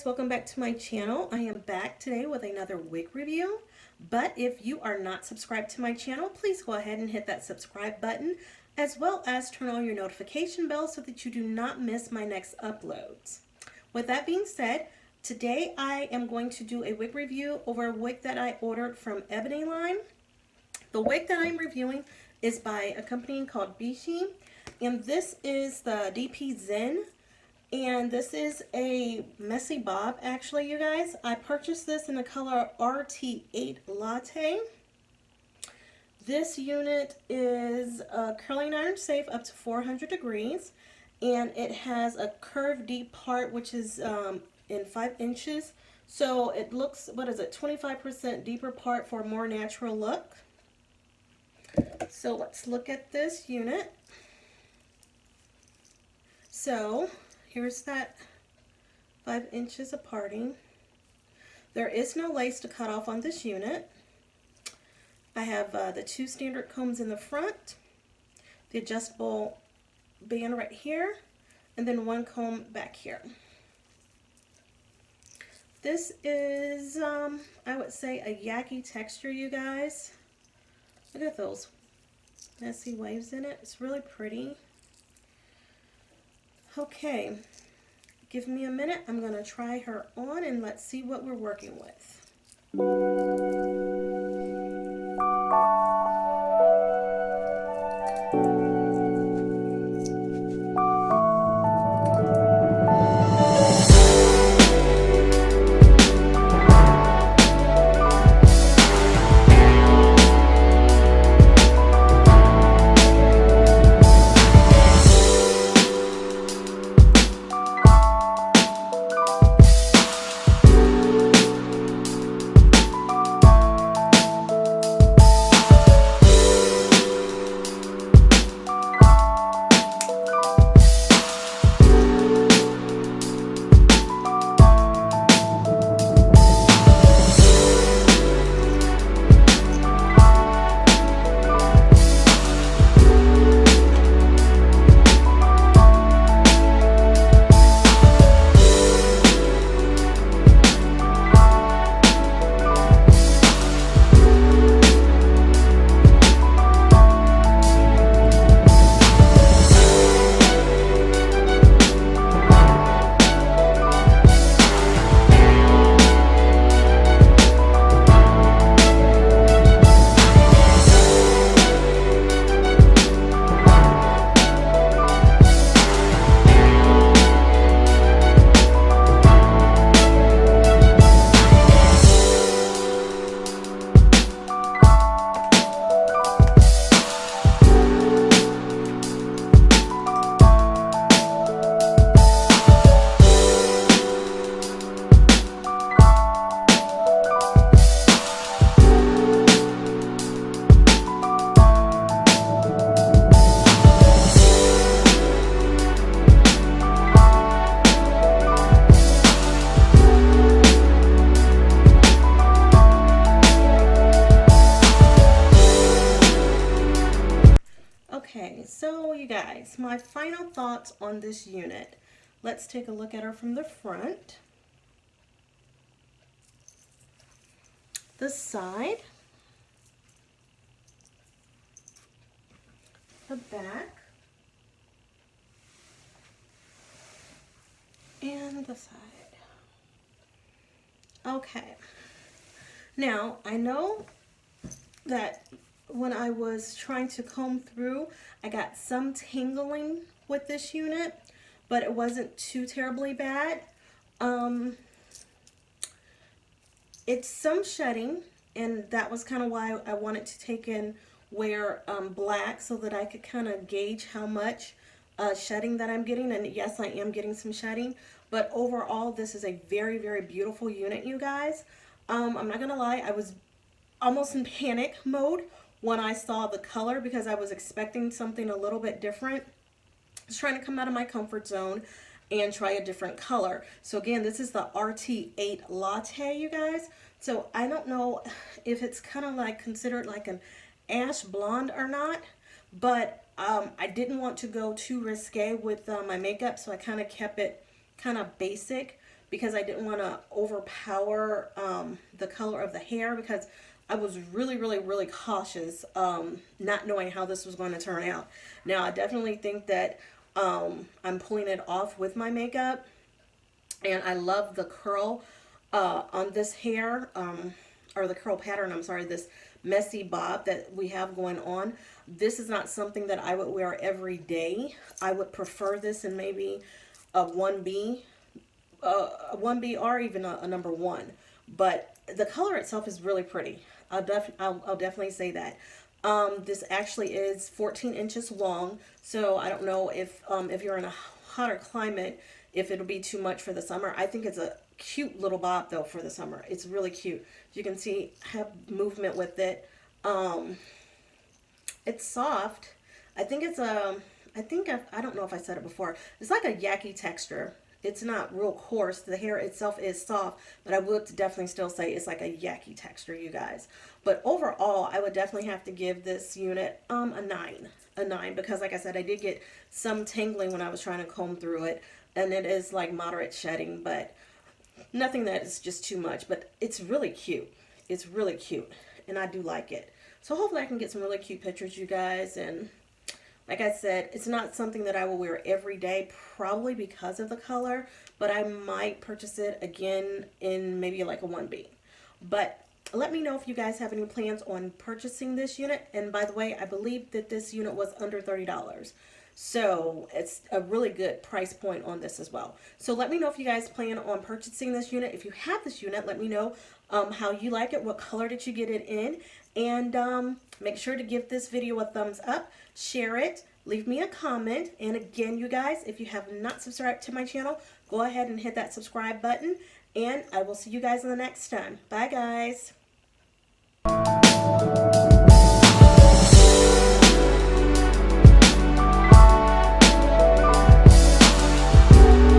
guys, welcome back to my channel. I am back today with another wig review. But if you are not subscribed to my channel, please go ahead and hit that subscribe button, as well as turn on your notification bell so that you do not miss my next uploads. With that being said, today I am going to do a wig review over a wig that I ordered from Ebony Line. The wig that I'm reviewing is by a company called Beshe, and this is the Dp.Zen. And this is a messy bob, actually, you guys. I purchased this in the color RT8 Latte. This unit is curling iron safe up to 400 degrees. And it has a curved deep part, which is in 5 inches. So it looks, 25% deeper part for a more natural look. So let's look at this unit. So here's that 5 inches of parting. There is no lace to cut off on this unit. I have the 2 standard combs in the front, the adjustable band right here, and then 1 comb back here. This is, I would say, a yucky texture, you guys. Look at those messy waves in it. It's really pretty. Okay. Give me a minute. I'm going to try her on and let's see what we're working with. Okay, so you guys, my final thoughts on this unit. Let's take a look at her from the front, the side, the back, and the side. Okay, now I know that when I was trying to comb through, I got some tingling with this unit, but it wasn't too terribly bad. It's some shedding, and that was kind of why I wanted to take in wear black so that I could kind of gauge how much shedding that I'm getting. And yes, I am getting some shedding, but overall this is a very, very beautiful unit, you guys. I'm not gonna lie, I was almost in panic mode when I saw the color because I was expecting something a little bit different. I was trying to come out of my comfort zone and try a different color. So again, this is the RT8 Latte, you guys. So I don't know if it's kind of like considered like an ash blonde or not, but I didn't want to go too risque with my makeup, so I kind of kept it kind of basic because I didn't want to overpower the color of the hair, because I was really cautious, not knowing how this was going to turn out. Now, I definitely think that I'm pulling it off with my makeup, and I love the curl on this hair, or the curl pattern, I'm sorry, this messy bob that we have going on. This is not something that I would wear every day. I would prefer this in maybe a 1B, a 1B, or even a number 1. But the color itself is really pretty. I'll definitely say that. This actually is 14 inches long, so I don't know if you're in a hotter climate, if it'll be too much for the summer. I think it's a cute little bob though for the summer. It's really cute. You can see I have movement with it. It's soft. I think it's I don't know if I said it before. It's like a yucky texture. It's not real coarse. The hair itself is soft, but I would definitely still say it's like a yucky texture, you guys. But overall, I would definitely have to give this unit a 9. A 9, because like I said, I did get some tingling when I was trying to comb through it, and it is like moderate shedding, but nothing that is just too much. But it's really cute. It's really cute, and I do like it. So hopefully I can get some really cute pictures, you guys. And like I said, it's not something that I will wear every day, probably because of the color, but I might purchase it again in maybe like a 1B. But let me know if you guys have any plans on purchasing this unit. And by the way, I believe that this unit was under $30. So it's a really good price point on this as well. So let me know if you guys plan on purchasing this unit. If you have this unit, let me know how you like it. What color did you get it in? And make sure to give this video a thumbs up, share it, leave me a comment. And again, you guys, if you have not subscribed to my channel, go ahead and hit that subscribe button. And I will see you guys in the next time. Bye, guys.